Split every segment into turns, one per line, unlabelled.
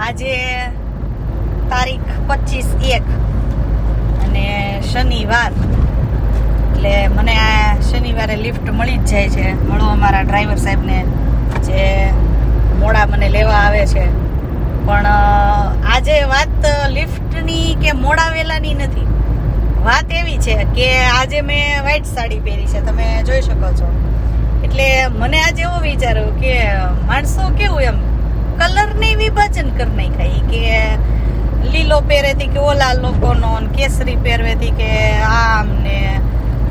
આજે તારીખ 25/1 અને શનિવાર, એટલે મને આ શનિવારે લિફ્ટ મળી જ જાય છે. મળો અમારા ડ્રાઈવર સાહેબને જે મોડા મને લેવા આવે છે. પણ આજે વાત લિફ્ટની કે મોડા વેલાની નથી. વાત એવી છે કે આજે મેં વ્હાઈટ સાડી પહેરી છે, તમે જોઈ શકો છો. એટલે મને આજે એવો વિચાર્યો કે માણસો કેવું એમ કલરની વિભાજન કરી નાખાય કે લીલો પહેરેથી કે ઓલા લોકોનો, કેસરી પહેરવેથી કે આમ ને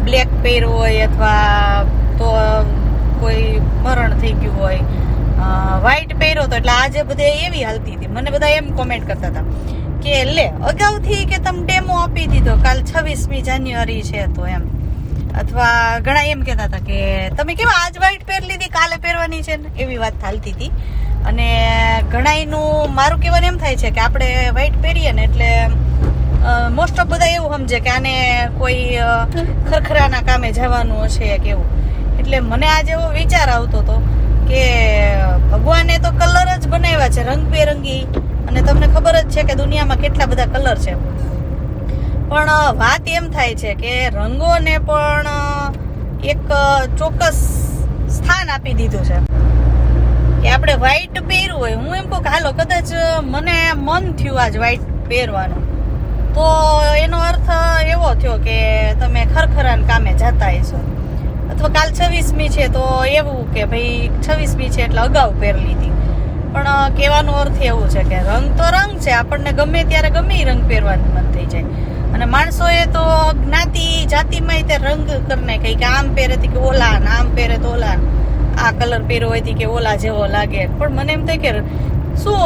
બ્લેક પહેર્યો હોય અથવા તો કોઈ મરણ થઈ ગયું હોય, વ્હાઈટ પહેર્યો તો એટલે આજે બધે એવી હાલતી હતી. મને બધા એમ કોમેન્ટ કરતા હતા કે લે અગાઉથી કે તમે ડેમો આપી દીધો, કાલ 26મી જાન્યુઆરી છે તો એમ. અથવા ઘણા એમ કહેતા હતા કે તમે કેમ આજ વ્હાઈટ પહેરી લીધી, કાલે પહેરવાની છે ને, એવી વાત ચાલતી હતી. અને ઘણાયનું મારું કહેવાનું એમ થાય છે કે આપણે વ્હાઈટ પહેરીએ ને એટલે મોસ્ટ ઓફ બધા એવું સમજે કે આને કોઈ ખરખરાના કામે જવાનું હશે કે એવું. એટલે મને આજે એવો વિચાર આવતો હતો કે ભગવાને તો કલર જ બનાવ્યા છે રંગબેરંગી, અને તમને ખબર જ છે કે દુનિયામાં કેટલા બધા કલર છે. પણ વાત એમ થાય છે કે રંગોને પણ એક ચોક્કસ સ્થાન આપી દીધું છે કે આપણે વ્હાઈટ પહેરવું હોય. હું એમ કહું કે હાલો કદાચ મને મન થયું આજ વ્હાઈટ પહેરવાનું, તો એનો અર્થ એવો થયો કે તમે ખરખરાન કામે જતા હશો. અથવા કાલ 26મી છે તો એવું કે ભાઈ 26મી છે એટલે અગાઉ પહેરી લીધી. પણ કહેવાનો અર્થ એવું છે કે રંગ તો રંગ છે, આપણને ગમે ત્યારે ગમે રંગ પહેરવાનું મન થઈ જાય. અને માણસોએ તો જ્ઞાતિ જાતિમાં તે રંગ કરી નાખે કે આમ પહેરેથી કે ઓલા, આમ પહેરે તો ઓલા, આ કલર પહેર્યો હોય કે ઓલા જેવો લાગે. પણ મને એમ થાય કે શું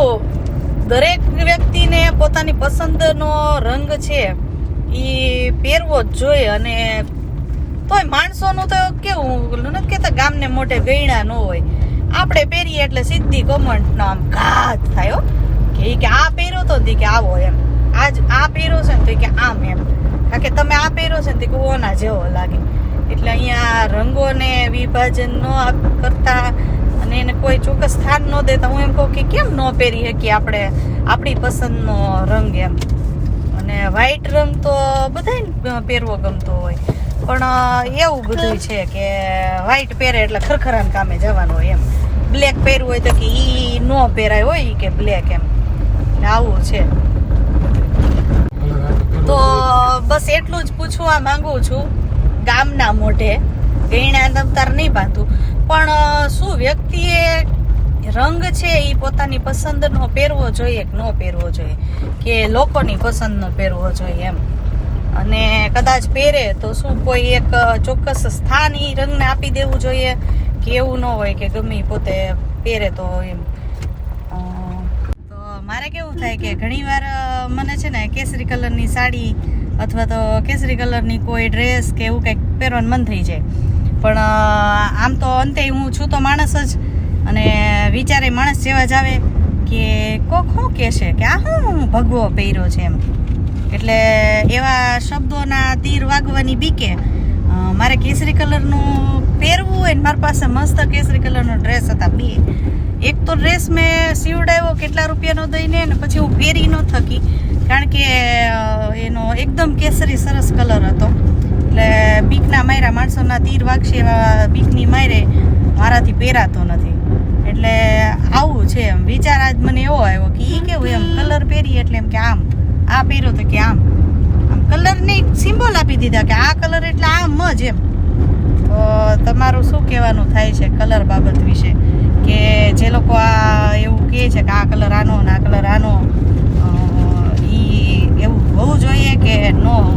દરેક વ્યક્તિને પોતાની પસંદનો રંગ છે એ પહેરવો જ જોઈએ. અને તોય માણસોનું તો કેવું નથી કહેતા ગામને મોઢે ગયણા ન હોય, આપણે પહેરીએ એટલે સીધી કમેન્ટનો આમ ઘાત થાય કે આ પહેર્યો તો કે આવો એમ, આજ આ પહેર્યો છે ને તો કે આમ એમ, કારણ કે તમે આ પહેર્યો છે ને તો ઓના જેવો લાગે. એટલે અહીંયા રંગોને વિભાજન ન કરતા અને એને કોઈ ચોક્કસ સ્થાન ન દેતા હું એમ કહું કે કેમ ન પહેરી શકીએ આપણે આપણી પસંદનો રંગ એમ. અને વ્હાઈટ રંગ તો બધાને પહેરવો ગમતો હોય, પણ એવું બધું છે કે વ્હાઈટ પહેરે એટલે ખરખરાન કામે જવાનું હોય એમ. બ્લેક પહેરવું હોય તો કે ઈ ન પહેરાય હોય કે બ્લેક એમ, આવું છે. તો બસ એટલું જ પૂછવા માંગુ છું ગામના મોઢે, ગયણા નમતાર નહીં બાંધું, પણ શું વ્યક્તિએ રંગ છે એ પોતાની પસંદનો પહેરવો જોઈએ કે ન પહેરવો જોઈએ, કે લોકોની પસંદનો પહેરવો જોઈએ એમ. અને કદાચ પહેરે તો શું કોઈ એક ચોક્કસ સ્થાન એ રંગને આપી દેવું જોઈએ કે એવું ન હોય કે ગમે પોતે પહેરે તો એમ. તો મારે કેવું થાય કે ઘણીવાર મને છે ને કેસરી કલરની સાડી અથવા તો કેસરી કલરની કોઈ ડ્રેસ કે એવું કંઈક પહેરવાનું મન થઈ જાય. પણ આમ તો અંતે હું છું તો માણસ જ, અને વિચારે માણસ જેવા જ આવે કે કોક શું કહેશે કે આ શું ભગવો પહેર્યો છે એમ. એટલે એવા શબ્દોના તીર વાગવાની બીકે મારે કેસરી કલરનું પહેરવું હોય ને મારી પાસે મસ્ત કેસરી કલરનો ડ્રેસ હતા બે. એક તો ડ્રેસ મેં સીવડાવ્યો કેટલા રૂપિયાનો દઈને, ને પછી હું પહેરી ન થકી કારણ કે એનો એકદમ કેસરી સરસ કલર હતો. એટલે બીકના માર્યા માણસોના તીર વાગશે એવા બીકની મારે મારાથી પહેરાતો નથી. એટલે આવું છે એમ વિચાર આજ મને એવો આવ્યો કે એ કેવું એમ કલર પહેરી એટલે એમ કે આમ આ પહેર્યો તો કે આમ કલરની સિમ્બોલ આપી દીધા કે આ કલર એટલે આમ જ એમ. તો તમારું શું કહેવાનું થાય છે કલર બાબત વિશે, કે જે લોકો આ એવું કહે છે કે આ કલર આનો ને આ કલર આનો, એ એવું હોવું જોઈએ કે ન હોવું